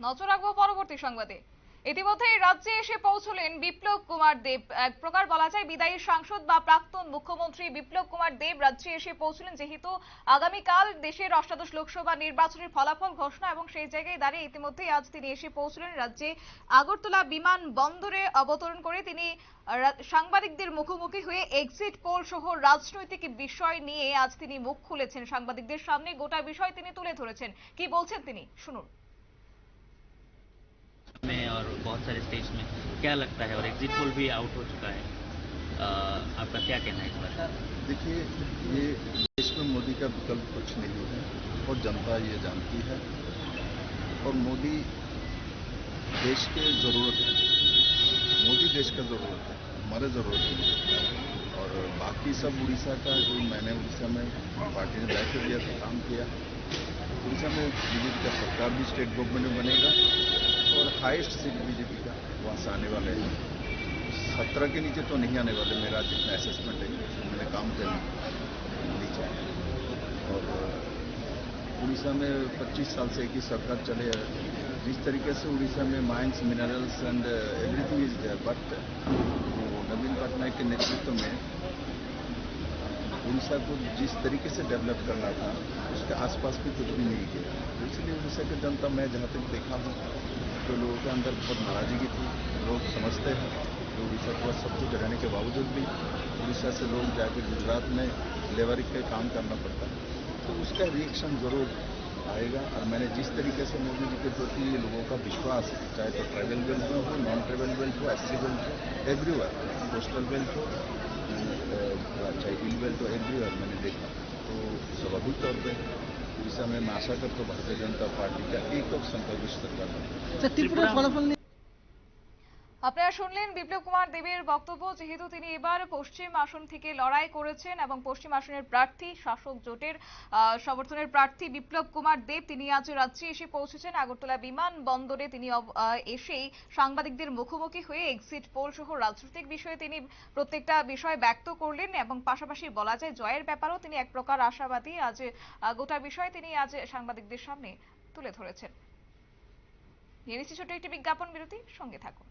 নজর রাখবো পরবর্তী সংবাদে। ইতিমধ্যেই রাজ্যে এসে পৌঁছলেন বিপ্লব কুমার দেব। এক প্রকার বলা যায় বিদায়ী সাংসদ বা প্রাক্তন মুখ্যমন্ত্রী বিপ্লব কুমার দেব রাজ্যে এসে পৌঁছলেন, যেহেতু আগামীকাল দেশের অষ্টাদশ লোকসভা নির্বাচনের ফলাফল ঘোষণা, এবং সেই জায়গায় দাঁড়িয়ে ইতিমধ্যেই আজ তিনি এসে পৌঁছলেন রাজ্যে। আগরতলা বিমান বন্দরে অবতরণ করে তিনি সাংবাদিকদের মুখোমুখি হয়ে এক্সিট পোল সহ রাজনৈতিক বিষয় নিয়ে আজ তিনি মুখ খুলেছেন সাংবাদিকদের সামনে। গোটা বিষয় তিনি তুলে ধরেছেন। কি বলছেন তিনি, শুনুন। में और बहुत सारे स्टेट्स में क्या लगता है, और एग्जिट पोल भी आउट हो चुका है, आपका क्या कहना है इस बार? देखिए, ये देश में मोदी का विकल्प कुछ नहीं है और जनता ये जानती है, और मोदी देश के जरूरत है, मोदी देश का जरूरत है, हमारे जरूरत नहीं है। और बाकी सब उड़ीसा का जो मैंने उड़ीसा में पार्टी ने दायित्व दिया था, काम किया। उड़ीसा में बीजेपी का सरकार भी स्टेट गवर्नमेंट में बनेगा और हाईएस्ट सीट बीजेपी का वहाँ से आने वाले हैं। 17 के नीचे तो नहीं आने वाले, मेरा जितना असेसमेंट है, मैंने काम कर नीचे आया। और उड़ीसा में 25 साल से एक ही सरकार चले है। जिस तरीके से उड़ीसा में mines, minerals and everything is there, but Naveen Patnaik के नेतृत्व में उड़ीसा को जिस तरीके से डेवलप करना था उसके आसपास भी कुछ भी नहीं किया। तो इसलिए उड़ीसा की जनता, मैं जहाँ तक देखा हूँ, तो लोगों के अंदर बहुत नाराजगी थी। लोग समझते हैं कि उड़ीसा के पास सब कुछ रहने के बावजूद भी उड़ीसा से लोग जाके गुजरात में लेबर के काम करना पड़ता है, तो उसका रिएक्शन जरूर आएगा। और मैंने जिस तरीके से मोदी जी के प्रति लोगों का विश्वास है, चाहे तो ट्राइबल बेल्ट में हो, नॉन ट्राइबल बेल्ट हो, एससी बेल्ट हो, एवरीवेयर, कोस्टल बेल्ट हो, चाहे हिल बेल्ट हो, एवरीवेयर मैंने देखा। तो स्वाभाविक तौर पर उड़ीसा में मैं आशा करता हूँ भारतीय जनता पार्टी का एक और संकल्प सरकार है। त्रिपुरा ফলাফল নিয়ে আপনারা শুনলেন বিপ্লব কুমার দেবের বক্তব্য। যেহেতু তিনি এবার পশ্চিম আসন থেকে লড়াই করেছেন এবং পশ্চিম আসনের প্রার্থী, শাসক জোটের সমর্থনের প্রার্থী বিপ্লব কুমার দেব, তিনি আজ রাজ্যে এসে পৌঁছেছেন। আগরতলা বিমান বন্দরে তিনি এসেই সাংবাদিকদের মুখোমুখি হয়ে এক্সিট পোল সহ রাজনৈতিক বিষয়ে তিনি প্রত্যেকটা বিষয় ব্যক্ত করলেন, এবং পাশাপাশি বলা যায় জয়ের ব্যাপারেও তিনি এক প্রকার আশাবাদী। আজ গোটা বিষয় তিনি আজ সাংবাদিকদের সামনে তুলে ধরেছেন। নিয়ে নিচ্ছি ছোট্ট একটি বিজ্ঞাপন বিরতি, সঙ্গে থাকুন।